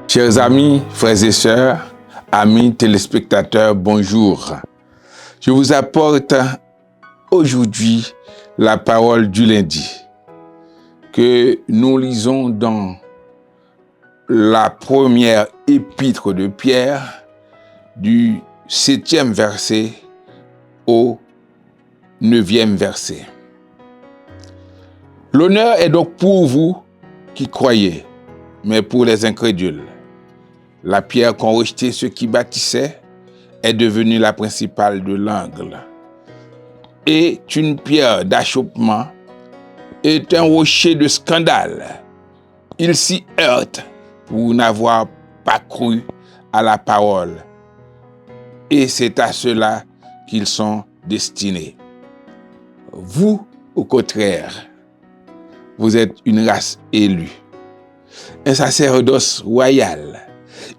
Chers amis, frères et sœurs, amis téléspectateurs, bonjour. Je vous apporte aujourd'hui la parole du lundi que nous lisons dans la première épître de Pierre du 7e verset au 9e verset. L'honneur est donc pour vous qui croyez, mais pour les incrédules. La pierre qu'ont rejeté ceux qui bâtissaient est devenue la principale de l'angle. Est une pierre d'achoppement, est un rocher de scandale. Ils s'y heurtent pour n'avoir pas cru à la parole. Et c'est à cela qu'ils sont destinés. Vous, au contraire, vous êtes une race élue, un sacerdoce royal,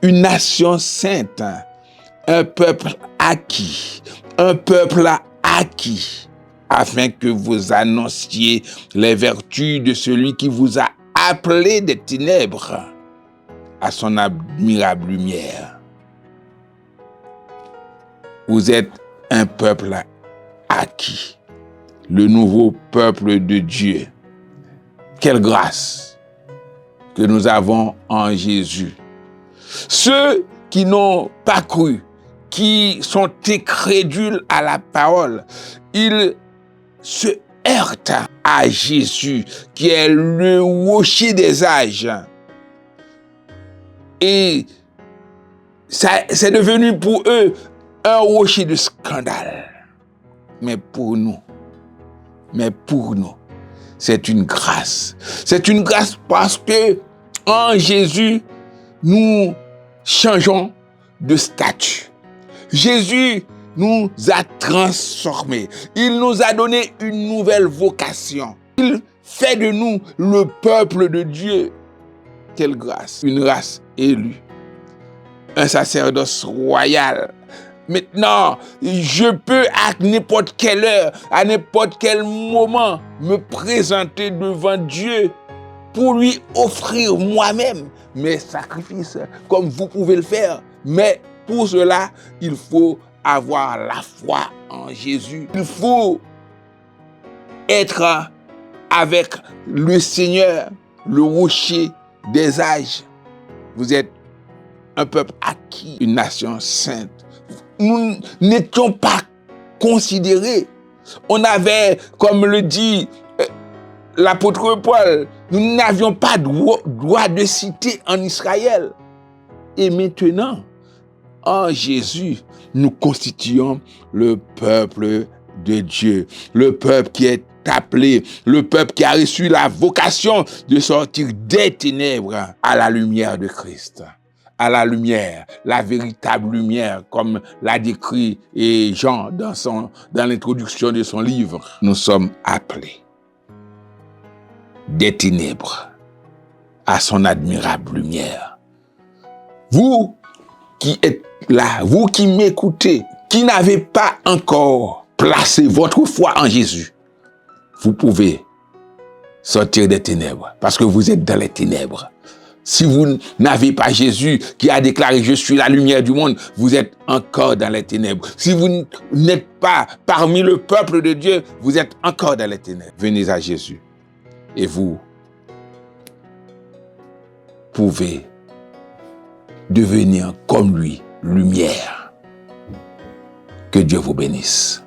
une nation sainte, un peuple acquis, afin que vous annonciez les vertus de celui qui vous a appelé des ténèbres à son admirable lumière. Vous êtes un peuple acquis, le nouveau peuple de Dieu. Quelle grâce que nous avons en Jésus. Ceux qui n'ont pas cru, qui sont incrédules à la parole, ils se heurtent à Jésus, qui est le rocher des âges. Et c'est devenu pour eux un rocher de scandale. Mais pour nous, c'est une grâce. C'est une grâce parce que en Jésus, nous changeons de statut. Jésus nous a transformés. Il nous a donné une nouvelle vocation. Il fait de nous le peuple de Dieu. Quelle grâce! Une race élue. Un sacerdoce royal. Maintenant, je peux à n'importe quelle heure, à n'importe quel moment, me présenter devant Dieu pour lui offrir moi-même mes sacrifices, comme vous pouvez le faire. Mais pour cela, il faut avoir la foi en Jésus. Il faut être avec le Seigneur, le rocher des âges. Vous êtes un peuple acquis, une nation sainte. Nous n'étions pas considérés. On avait, comme le dit l'apôtre Paul, nous n'avions pas droit de cité en Israël. Et maintenant, en Jésus, nous constituons le peuple de Dieu, le peuple qui est appelé, le peuple qui a reçu la vocation de sortir des ténèbres à la lumière de Christ. À la lumière, la véritable lumière, comme l'a décrit Jean dans l'introduction de son livre. Nous sommes appelés des ténèbres à son admirable lumière. Vous qui êtes là, vous qui m'écoutez, qui n'avez pas encore placé votre foi en Jésus, vous pouvez sortir des ténèbres parce que vous êtes dans les ténèbres. Si vous n'avez pas Jésus qui a déclaré « Je suis la lumière du monde », vous êtes encore dans les ténèbres. Si vous n'êtes pas parmi le peuple de Dieu, vous êtes encore dans les ténèbres. Venez à Jésus et vous pouvez devenir comme lui, lumière. Que Dieu vous bénisse.